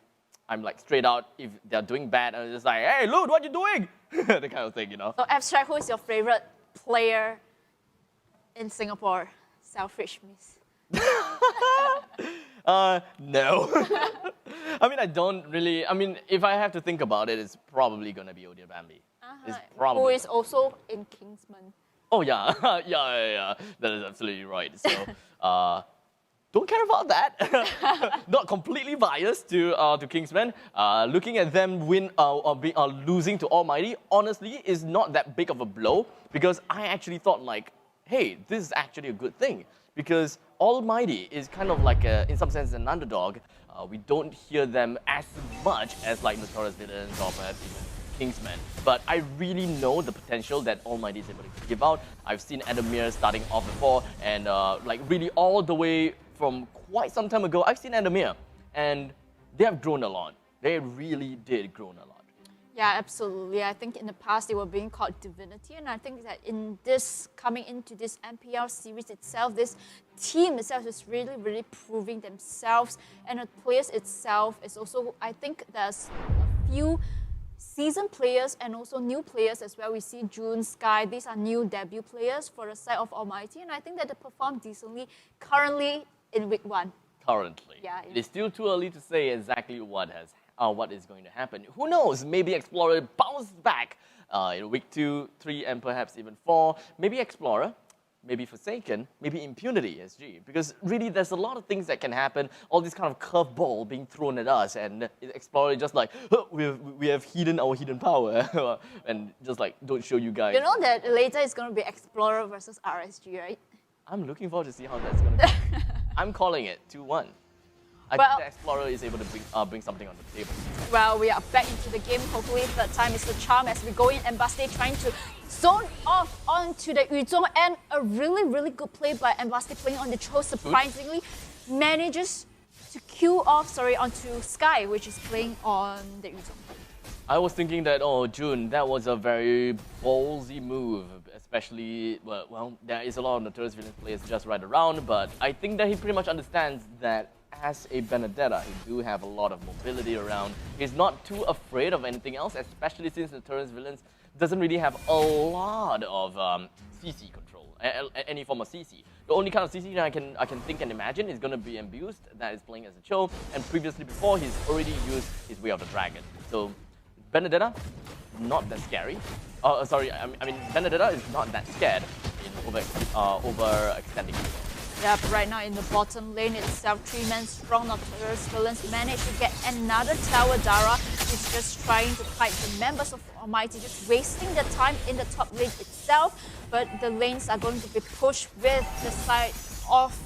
B: like straight out. If they're doing bad, I'm just like, hey, Loon, what you doing? The kind of thing,
A: So Abstract, who is your favorite player in Singapore? Selfish Miss.
B: No. I mean, I don't really. I mean, if I have to think about it, it's probably gonna be Odia Bambi.
A: Who is also in Kingsman.
B: Oh yeah, yeah. That is absolutely right. So, don't care about that. Not completely biased to Kingsman. Looking at them win losing to Almghty, honestly, is not that big of a blow, because I actually thought like, hey, this is actually a good thing, because Almghty is kind of like in some sense an underdog. We don't hear them as much as like Notorious Villains or perhaps even Kingsman. But I really know the potential that Almghty is able to give out. I've seen Adamir starting off before, and like really all the way from quite some time ago, I've seen Adamir, and they have grown a lot. They really did grow a lot.
A: Yeah, absolutely. I think in the past they were being called Divinity, and I think that in this coming into this MPL series itself, this team itself is really, really proving themselves, and the players itself is also. I think there's a few seasoned players and also new players as well. We see June, Sky. These are new debut players for the side of Almghty, and I think that they perform decently currently in week 1.
B: Currently,
A: Yeah,
B: it is still too early to say exactly what is going to happen. Who knows? Maybe Explorer bounced back in week 2, 3, and perhaps even 4. Maybe Explorer, maybe Forsaken, maybe Impunity SG. Because really, there's a lot of things that can happen. All this kind of curveball being thrown at us, and Explorer just like, oh, we have hidden our hidden power, and just like, don't show you guys.
A: You know that later it's going to be Explorer versus RSG, right?
B: I'm looking forward to see how that's going to be. I'm calling it 2-1. I think the Explorer is able to bring something on the table.
A: Well, we are back into the game. Hopefully, third time is the charm as we go in. Mbaste trying to zone off onto the Yuzhong, and a really, really good play by Mbaste playing on the Cho. Surprisingly, manages to queue off, onto Sky, which is playing on the Yuzhong.
B: I was thinking that, oh, June, that was a very ballsy move, especially, well, there is a lot of Notorious Villains players just right around, but I think that he pretty much understands that as a Benedetta, he do have a lot of mobility around. He's not too afraid of anything else, especially since Notorious Villains doesn't really have a lot of CC control, any form of CC. The only kind of CC that I can think and imagine is going to be Abused, that is playing as a Cho, and previously before he's already used his Way of the Dragon. So Benedetta, not that scary. I mean Benedetta is not that scared in overextending.
A: Yeah, but right now in the bottom lane itself, 3-man strong Notorious Villains managed to get another tower. Dara is just trying to fight the members of Almghty, just wasting the time in the top lane itself. But the lanes are going to be pushed with the side of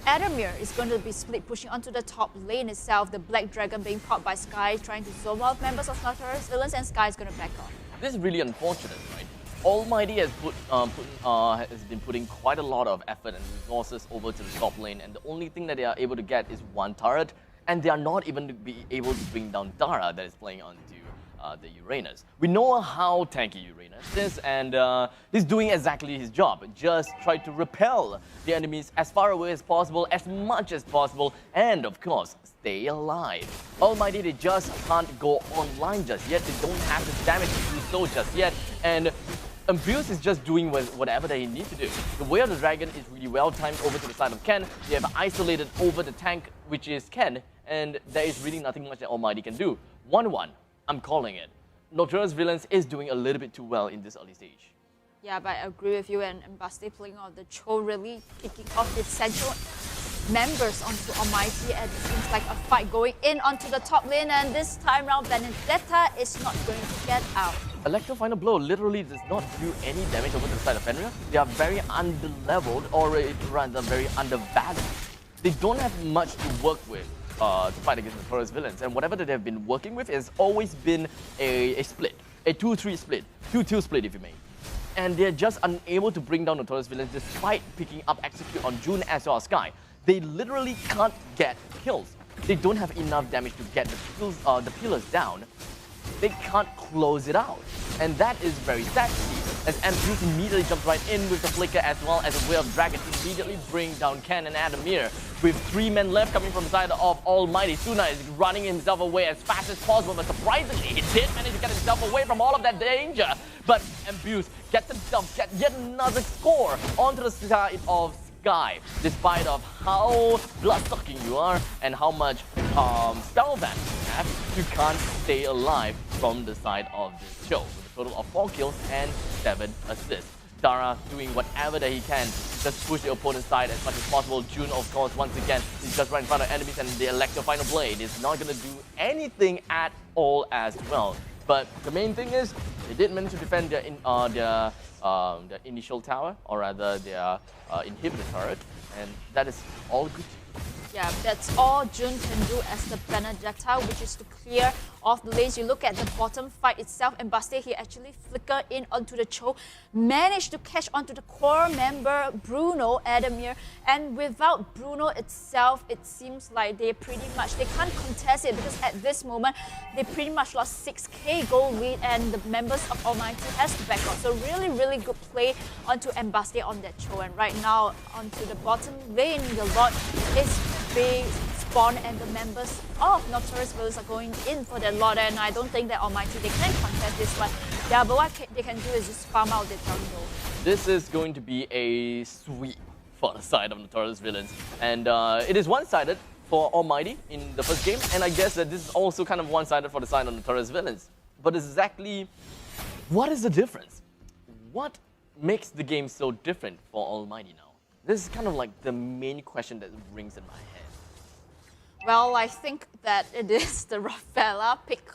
A: Adamir is going to be split, pushing onto the top lane itself. The Black Dragon being popped by Sky, trying to zone out members of Notorious Villains, and Sky is going to back off.
B: This is really unfortunate, right? Almghty has been putting quite a lot of effort and resources over to the top lane, and the only thing that they are able to get is one turret, and they are not even to be able to bring down Dara that is playing onto the Uranus. We know how tanky Uranus is, and he's doing exactly his job. Just try to repel the enemies as far away as possible, as much as possible, and of course, stay alive. Almghty, they just can't go online just yet. They don't have the damage to do so just yet, and Abuse is just doing whatever they need to do. The Way of the Dragon is really well timed over to the side of Ken. They have isolated over the tank, which is Ken, and there is really nothing much that Almghty can do. 1-1. I'm calling it. Notorious Villains is doing a little bit too well in this early stage.
A: Yeah, but I agree with you, and Mbaste playing on the Cho really kicking off the central members onto Almghty, and it seems like a fight going in onto the top lane, and this time round Benedetta is not going to get out.
B: Electro Final Blow literally does not do any damage over to the side of Fenrir. They are very underleveled, or rather very undervalued. They don't have much to work with to fight against the Notorious Villains, and whatever that they've been working with has always been a split, a 2-3 split, 2-2 split if you may. And they're just unable to bring down Notorious Villains despite picking up Execute on June as well as Sky. They literally can't get kills. They don't have enough damage to get the pillars down. They can't close it out. And that is very sad to see, as Ambrose immediately jumps right in with the flicker as well as a Way of Dragon to immediately bring down Ken and Adamir. With 3 men left coming from the side of Almghty, Suna is running himself away as fast as possible, but surprisingly, he did manage to get himself away from all of that danger. But Ambrose gets himself yet another score onto the side of Sky, despite of how blood-sucking you are and how much spell vamp you have, you can't stay alive from the side of this show. With a total of 4 kills and 7 assists. Dara doing whatever that he can, just push the opponent's side as much as possible. June, of course, once again, is just right in front of enemies, and the Electro Final Blade is not going to do anything at all as well. But the main thing is, they did manage to defend their initial tower, or rather their inhibitor turret, and that is all good.
A: Yeah, that's all Jun can do as the Benedetta, which is to clear off the lanes. You look at the bottom fight itself, and Baste, he actually flickered in onto the Cho, managed to catch onto the core member, Bruno Adamir, and without Bruno itself, it seems like they can't contest it, because at this moment, they pretty much lost 6k gold lead, and the members of Almghty has to back out. So really, really good play onto Mbaste on that Cho, and right now, onto the bottom lane, the Lord is being spawned, and the members of Notorious Villains are going in for their Lord, and I don't think that Almghty, they can contest this one. Yeah, but what they can do is just farm out the jungle.
B: This is going to be a sweep for the side of Notorious Villains, and it is one-sided for Almghty in the first game, and I guess that this is also kind of one-sided for the side of Notorious Villains. But exactly what is the difference? What makes the game so different for Almghty now? This is kind of like the main question that rings in my head.
A: Well, I think that it is the Rafaela pick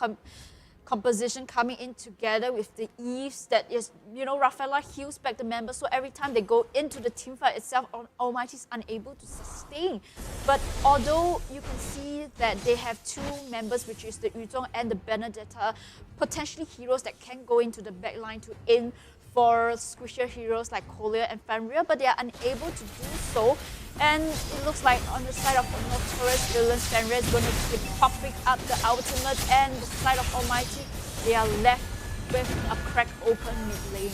A: composition coming in together with the Eves that is, Rafaela heals back the members, so every time they go into the teamfight itself, Almghty is unable to sustain. But although you can see that they have two members, which is the Yuzhong and the Benedetta, potentially heroes that can go into the backline to in for squishier heroes like Collier and Fenrir, but they are unable to do so. And it looks like on the side of the Notorious Villains, Fenrir is going to keep popping up the ultimate, and the side of Almghty, they are left with a crack open mid lane.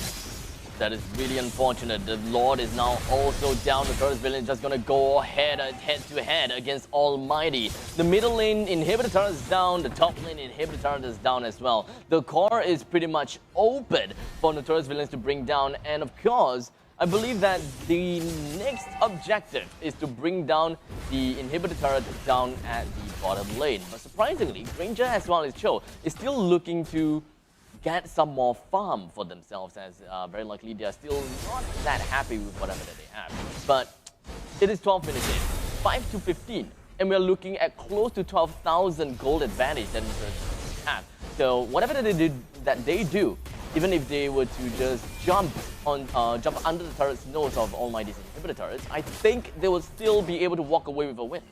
B: That is really unfortunate. The Lord is now also down. Notorious Villains just gonna go ahead head-to-head against Almghty. The middle lane inhibitor turret is down. The top lane inhibitor turret is down as well. The core is pretty much open for Notorious Villains to bring down. And of course, I believe that the next objective is to bring down the inhibitor turret down at the bottom lane. But surprisingly, Granger as well as Cho is still looking to get some more farm for themselves, as very likely they are still not that happy with whatever that they have. But it is 12 minutes in, 5 to 15, and we're looking at close to 12,000 gold advantage that they have. So whatever that they do, even if they were to just jump under the turret's nose of Almghty's inhibitor turrets, I think they will still be able to walk away with a win.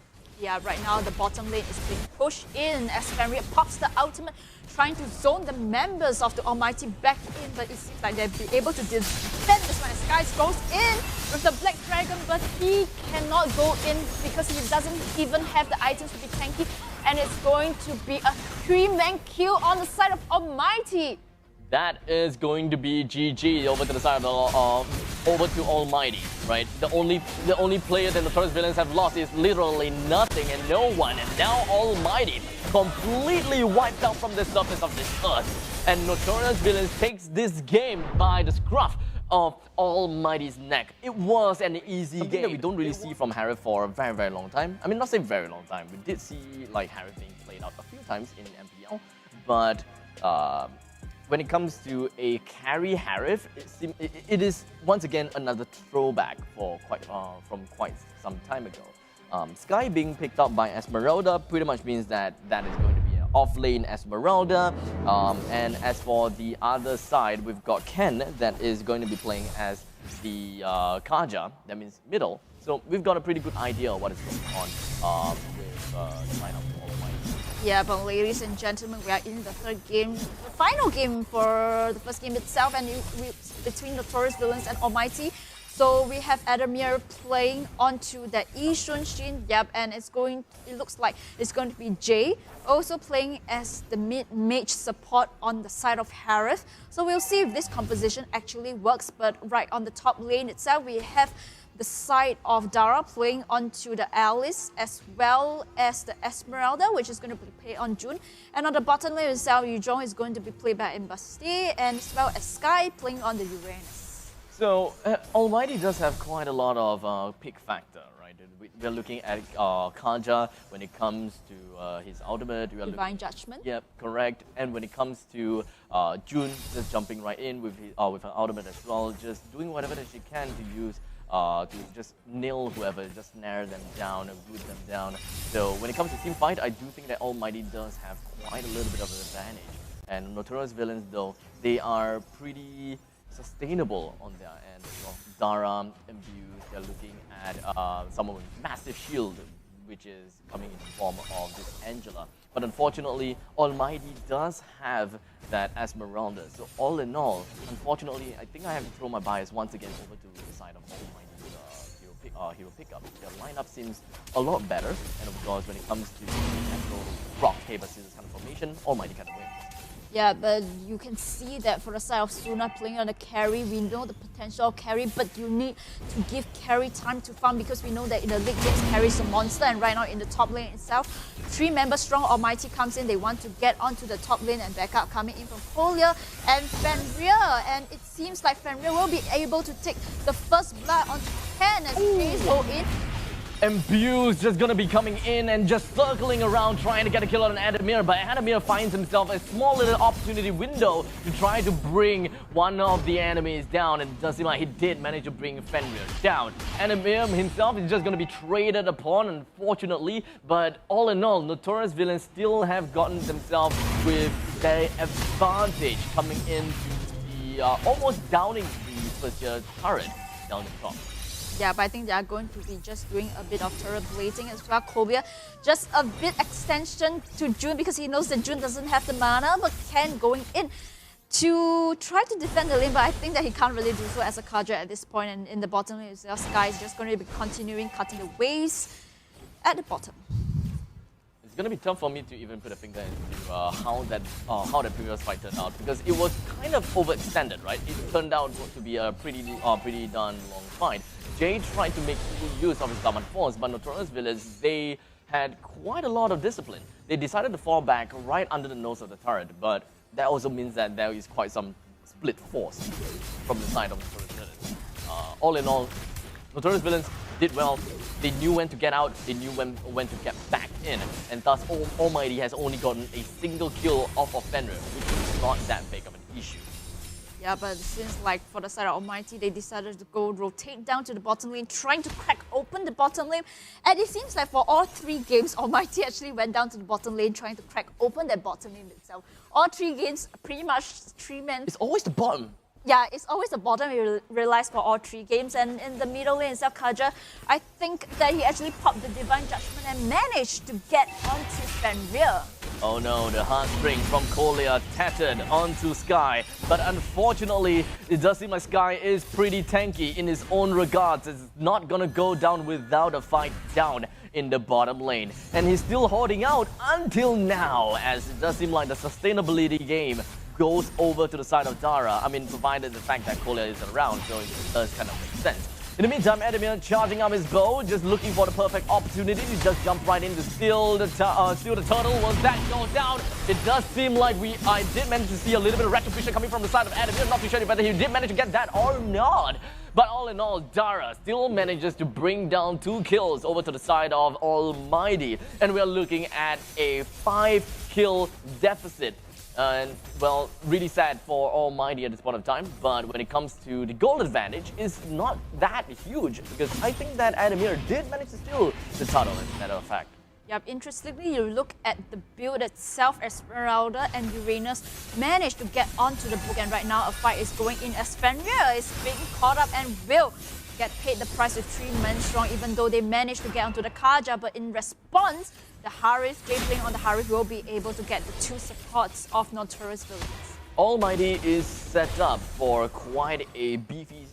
A: Yeah, right now the bottom lane is being pushed in as Fenrir pops the ultimate, trying to zone the members of the Almghty back in, but it seems like they'll be able to defend this one. Skies goes in with the Black Dragon, but he cannot go in because he doesn't even have the items to be tanky, and it's going to be a 3-man kill on the side of Almghty.
B: That is going to be GG over to the side of over to Almghty, right? The only player that the Notorious Villains have lost is literally nothing and no one, and now Almghty completely wiped out from the surface of this earth, and Notorious Villains takes this game by the scruff of Almghty's neck. It was an easy game that we don't really see from Harith for a very, very long time. I mean, not say very long time. We did see like Harith being played out a few times in MPL, but when it comes to a carry Harith, it is once again another throwback for from quite some time ago. Sky being picked up by Esmeralda pretty much means that that is going to be an off-lane Esmeralda. And as for the other side, we've got Ken that is going to be playing as the Kaja, that means middle. So we've got a pretty good idea of what is going on with the lineup.
A: Yeah, but ladies and gentlemen, we are in the third game, the final game for the first game itself, and between Notorious Villains and Almghty. So we have Adamir playing onto the Yi Shunshin, yep, and it looks like it's going to be Jay also playing as the mid-mage support on the side of Harith. So we'll see if this composition actually works, but right on the top lane itself, we have the side of Dara playing onto the Alice as well as the Esmeralda, which is going to be played on June. And on the bottom lane itself, Yuzhong is going to be played by Mbaste, and as well as Sky playing on the Uranus.
B: So Almghty does have quite a lot of pick factor, right? We're looking at Kaja when it comes to his ultimate.
A: Divine Judgment.
B: Yep, correct. And when it comes to June, just jumping right in with her ultimate as well, just doing whatever that she can to use to just nail whoever, just snare them down and root them down. So when it comes to team fight, I do think that Almghty does have quite a little bit of an advantage. And Notorious Villains, though, they are pretty sustainable on their end as well. Dara, Imbues, they're looking at someone with massive shield, which is coming in the form of this Angela. But unfortunately, Almghty does have that Esmeralda. So all in all, unfortunately, I think I have to throw my bias once again over to the side of Almghty's hero pickup. Their lineup seems a lot better, and of course, when it comes to the actual rock, paper, scissors kind of formation, Almghty kind of wins.
A: Yeah, but you can see that for the side of Suna playing on the carry, we know the potential of carry, but you need to give carry time to farm because we know that in the league games, carry is a monster, and right now in the top lane itself, 3 members strong Almghty comes in, they want to get onto the top lane and backup coming in from Kolya and Fenrir, and it seems like Fenrir will be able to take the first blood onto Ken as Jays go in.
B: Mbuse just gonna be coming in and just circling around trying to get a kill on Adamir, but Adamir finds himself a small little opportunity window to try to bring one of the enemies down, and it does seem like he did manage to bring Fenrir down. Adamir himself is just gonna be traded upon, unfortunately, but all in all, Notorious villains still have gotten themselves with their advantage coming into the almost downing the first year turret down the top.
A: Yeah, but I think they are going to be just doing a bit of turret blading as well. Kolya, just a bit extension to June because he knows that June doesn't have the mana, but Ken going in to try to defend the lane, but I think that he can't really do so as a Kaja at this point, and in the bottom lane itself, Sky is just going to be continuing cutting the waves at the bottom.
B: It's going to be tough for me to even put a finger into how that previous fight turned out, because it was kind of overextended, right? It turned out to be a pretty darn long fight. Jay tried to make full use of his Diamond Force, but Notorious villains, they had quite a lot of discipline. They decided to fall back right under the nose of the turret, but that also means that there is quite some split force from the side of Notorious villains. All in all, Notorious villains did well. They knew when to get out, they knew when to get back in, and thus Almghty has only gotten a single kill off of Fenrir, which is not that big of an issue.
A: Yeah, but since like for the side of Almghty, they decided to go rotate down to the bottom lane, trying to crack open the bottom lane. And it seems like for all 3 games, Almghty actually went down to the bottom lane trying to crack open that bottom lane itself. All 3 games, pretty much 3 men.
B: It's always the bottom.
A: Yeah, it's always the bottom, you realize, for all 3 games. And in the middle lane itself, Kaja, I think that he actually popped the Divine Judgment and managed to get onto Fenrir.
B: Oh no, the heartstring from Kolya tattered onto Sky. But unfortunately, it does seem like Sky is pretty tanky in his own regards. It's not gonna go down without a fight down in the bottom lane. And he's still holding out until now, as it does seem like the sustainability game goes over to the side of Dara. I mean, provided the fact that Kolya isn't around, so it does kind of make sense. In the meantime, Adamir charging up his bow, just looking for the perfect opportunity to just jump right in to steal the turtle. Was that go down? It does seem like I did manage to see a little bit of retribution coming from the side of Adamir. Not too sure whether he did manage to get that or not. But all in all, Dara still manages to bring down 2 kills over to the side of Almghty. And we're looking at a 5-kill deficit. And, well, really sad for Almghty at this point of time, but when it comes to the goal advantage, it's not that huge, because I think that Adamir did manage to steal the title, as a matter of fact.
A: Yep, interestingly, you look at the build itself, Esmeralda and Uranus managed to get onto the book, and right now a fight is going in as Fenrir is being caught up and will get paid the price with 3 men strong, even though they managed to get onto the Kaja, but in response, the Harith, Jay playing on the Harith, will be able to get the 2 supports of Notorious villains.
B: Almghty is set up for quite a beefy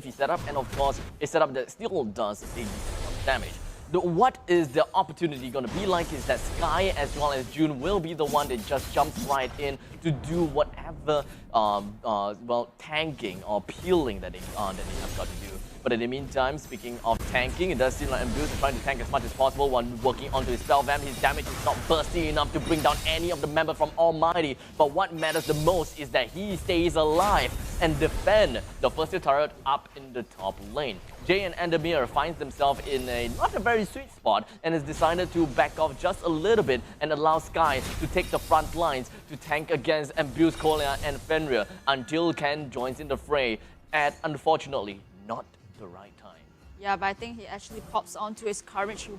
B: setup, and of course, a setup that still does a decent amount of damage. What is the opportunity going to be like is that Sky as well as June will be the one that just jumps right in to do whatever well, tanking or peeling that they have got to do. But in the meantime, speaking of tanking, it does seem like Mbuse is trying to tank as much as possible while working onto his spell vamp. His damage is not bursting enough to bring down any of the members from Almghty. But what matters the most is that he stays alive and defend the first tier turret up in the top lane. Jay and Adamir finds themselves in a not a very sweet spot and has decided to back off just a little bit and allow Sky to take the front lines to tank against Mbuse, Kolya and Fenrir until Ken joins in the fray at, unfortunately, not the right time.
A: Yeah, but I think he actually pops onto his courage.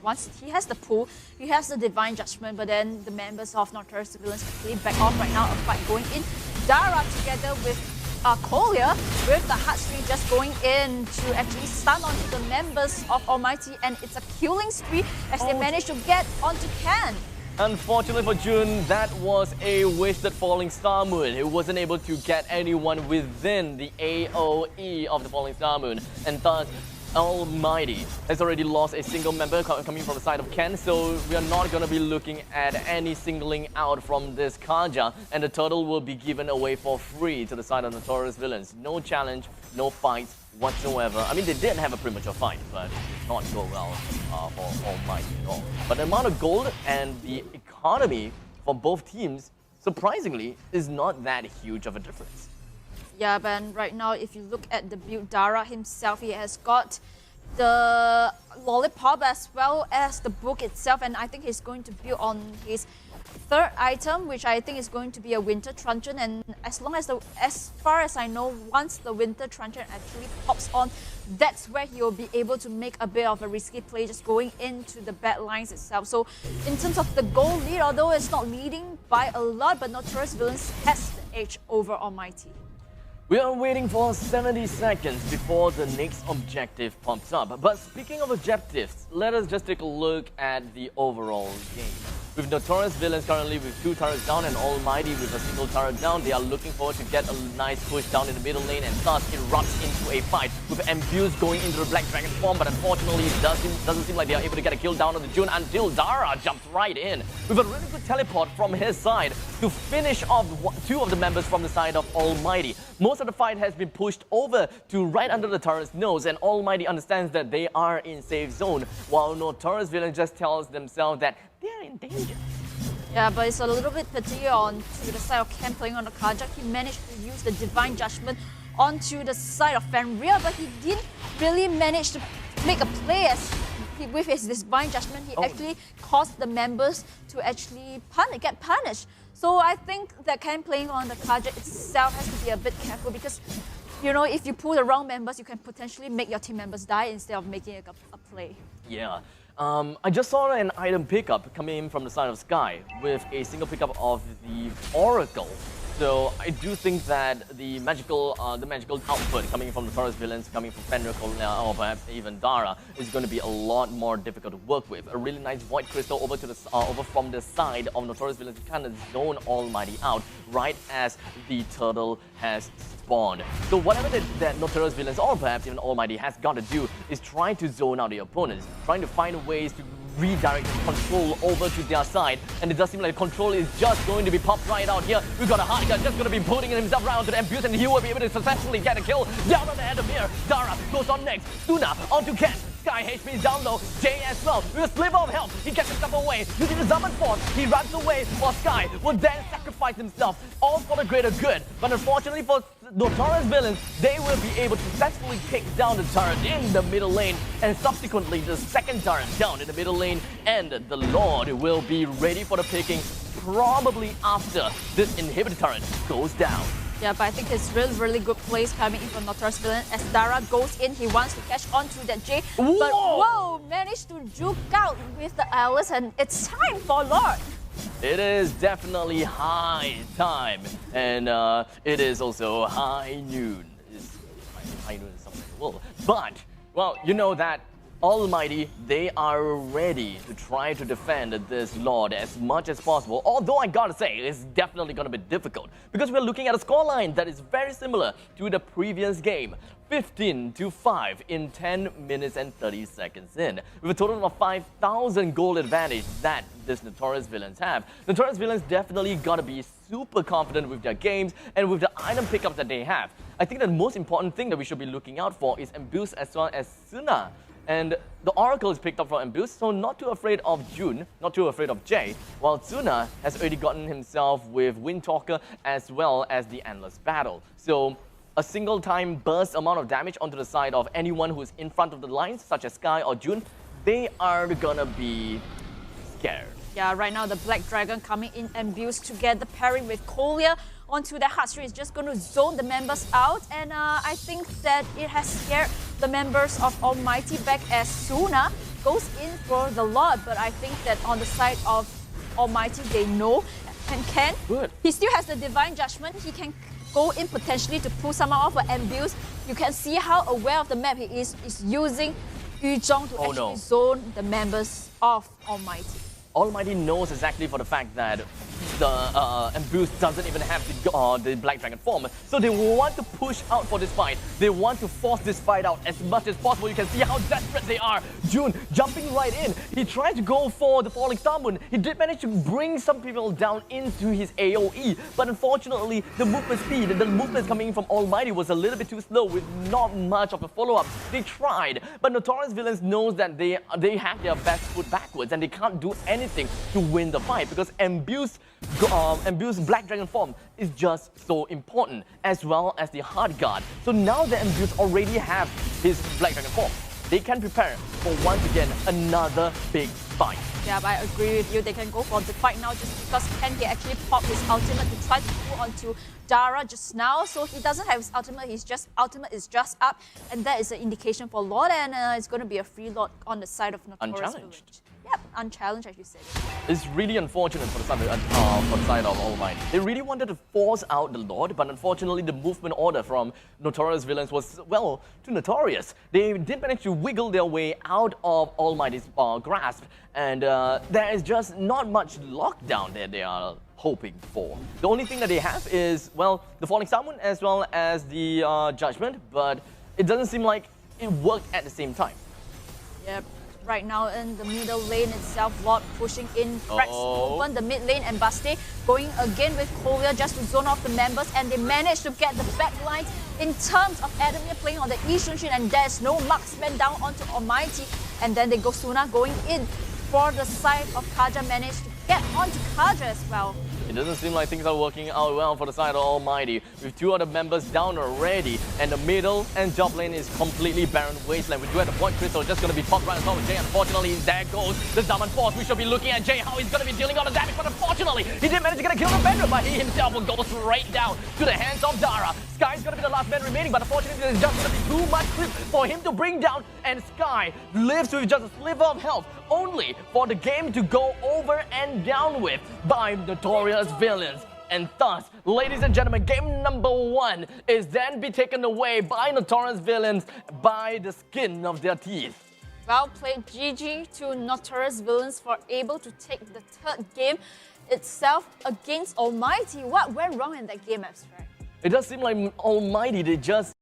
A: He has the pull, he has the Divine Judgment, but then the members of Notorious villains actually back off right now. A fight going in. Dara together with Kolya with the heartstring just going in to actually stun onto the members of Almghty, and it's a killing spree as they manage to get onto Ken.
B: Unfortunately for Jun, that was a wasted falling star moon. It wasn't able to get anyone within the AoE of the falling star moon, and thus Almghty has already lost a single member coming from the side of Ken, so we are not going to be looking at any singling out from this Kaja, and the turtle will be given away for free to the side of Notorious Villains. No challenge, no fights whatsoever. I mean, they did have a premature fight, but it did not go well for Almghty at all. But the amount of gold and the economy for both teams, surprisingly, is not that huge of a difference.
A: Yeah, but right now, if you look at the build, Dara himself, he has got the lollipop as well as the book itself, and I think he's going to build on his third item, which I think is going to be a winter truncheon. And as far as I know, once the winter truncheon actually pops on, that's where he will be able to make a bit of a risky play, just going into the bad lines itself. So in terms of the goal lead, although it's not leading by a lot, but Notorious Villains has the edge over Almghty.
B: We are waiting for 70 seconds before the next objective pops up. But speaking of objectives, let us just take a look at the overall game. With Notorious Villains currently with 2 turrets down and Almghty with a single turret down, they are looking forward to get a nice push down in the middle lane, and thus erupts into a fight with Ambuse going into the Black Dragon form, but unfortunately it doesn't seem like they are able to get a kill down on the Jun until Dara jumps right in with a really good teleport from his side to finish off 2 of the members from the side of Almghty. Most of the fight has been pushed over to right under the turret's nose, and Almghty understands that they are in safe zone, while Notorious Villains just tells themselves that they're in danger.
A: Yeah, but it's a little bit particular on to the side of Ken playing on the Kajak. He managed to use the Divine Judgment onto the side of Fenrir, but he didn't really manage to make a play with his Divine Judgment. He actually caused the members to actually get punished. So I think that Ken playing on the Kajak itself has to be a bit careful, because you know, if you pull the wrong members, you can potentially make your team members die instead of making a play.
B: Yeah. I just saw an item pickup coming in from the side of Sky with a single pickup of the Oracle. So I do think that the magical output coming from the Notorious Villains, coming from Fenrir, or perhaps even Dara, is going to be a lot more difficult to work with. A really nice Void Crystal over from the side of Notorious Villains to kind of zone Almghty out right as the turtle has spawned. So whatever that Notorious Villains, or perhaps even Almghty, has got to do is try to zone out the opponents, trying to find ways to redirect control over to their side, and it does seem like control is just going to be popped right out here. We've got a hard guy just going to be putting himself around to the Ambuse, and he will be able to successfully get a kill down on the head of here. Dara goes on next. Suna onto Ken. Sky HP is down low. Jay as well. With a sliver of health, he gets himself away. Using the summon force, he runs away while Sky will then sacrifice himself, all for the greater good. But unfortunately for Notorious Villains, they will be able to successfully take down the turret in the middle lane, and subsequently the second turret down in the middle lane, and the Lord will be ready for the picking probably after this inhibitor turret goes down.
A: Yeah, but I think it's really good plays coming in from Notorious Villain. As Dara goes in, he wants to catch on to that J.
B: Whoa!
A: But whoa, managed to juke out with the Alice, and it's time for Lord.
B: It is definitely high time, and it is also high noon. High noon is something like the world. But, well, you know that Almghty, they are ready to try to defend this Lord as much as possible. Although I gotta say, it's definitely gonna be difficult, because we're looking at a scoreline that is very similar to the previous game. 15-5 in 10 minutes and 30 seconds in, with a total of 5,000 gold advantage that this Notorious Villains have. Notorious Villains definitely gotta be super confident with their games and with the item pickups that they have. I think the most important thing that we should be looking out for is Ambuse as well as Suna. And the Oracle is picked up from Ambuse, so not too afraid of Jun, not too afraid of Jay, while Suna has already gotten himself with Windtalker as well as the Endless Battle. So a single time burst amount of damage onto the side of anyone who is in front of the lines, such as Sky or Jun, they are gonna be scared.
A: Yeah, right now the Black Dragon coming in Ambuse together, pairing with Kolya onto the heartstring is just going to zone the members out, and I think that it has scared the members of Almghty back as Suna goes in for the Lord. But I think that on the side of Almghty, they know and can.
B: Good.
A: He still has the Divine Judgment. He can go in potentially to pull someone off for Ambues. You can see how aware of the map he is using Yu Zhong to actually zone the members of Almghty.
B: Almghty knows exactly for the fact that the Ambues doesn't even have the Black Dragon form. So they want to push out for this fight. They want to force this fight out as much as possible. You can see how desperate they are. Jun jumping right in. He tried to go for the Falling Star Moon. He did manage to bring some people down into his AoE. But unfortunately, the movement speed, the movement coming from Almghty was a little bit too slow with not much of a follow-up. They tried, but Notorious Villains knows that they have their best foot backwards and they can't do anything to win the fight because Ambues Black Dragon form is just so important, as well as the Hard Guard. So now the Ambues already have his Black Dragon form. They can prepare for once again another big fight.
A: Yeah, but I agree with you. They can go for the fight now just because Kenke actually popped his ultimate to try to pull onto Dara just now. So he doesn't have his ultimate. Ultimate is just up, and that is an indication for Lord, and it's going to be a free Lord on the side of Notorious Village. Yep, unchallenged, as you said.
B: It's really unfortunate for the side of Almghty. They really wanted to force out the Lord, but unfortunately the movement order from Notorious Villains was, well, too notorious. They did manage to wiggle their way out of Almighty's grasp, and there is just not much lockdown that they are hoping for. The only thing that they have is, well, the Falling Star Moon as well as the Judgment, but it doesn't seem like it worked at the same time.
A: Yep. Right now in the middle lane itself, Lord pushing in, cracks open the mid lane, and Baste going again with Kolya just to zone off the members, and they managed to get the back lines in terms of Adamir playing on the Eastern Shin, and there's no marksman down onto Almghty, and then they go Suna going in for the side of Kaja, managed to get onto Kaja as well.
B: It doesn't seem like things are working out well for the side of Almghty, with two other members down already, and the middle and top lane is completely barren wasteland. We do have the Void Crystal just going to be popped right on top of Jay. Unfortunately, there goes the Diamond Force. We should be looking at Jay, how he's going to be dealing all the damage, but unfortunately, he did manage to get a kill on Bender, but he himself will go straight down to the hands of Dara. Sky is going to be the last man remaining, but unfortunately, there's just going to be too much creep for him to bring down, and Sky lives with just a sliver of health, only for the game to go over and down with by Notorious Villains. And thus, ladies and gentlemen, game number 1 is then be taken away by Notorious Villains by the skin of their teeth.
A: Well played, GG to Notorious Villains for able to take the third game itself against Almghty. What went wrong in that game, abstract?
B: It does seem like Almghty, they just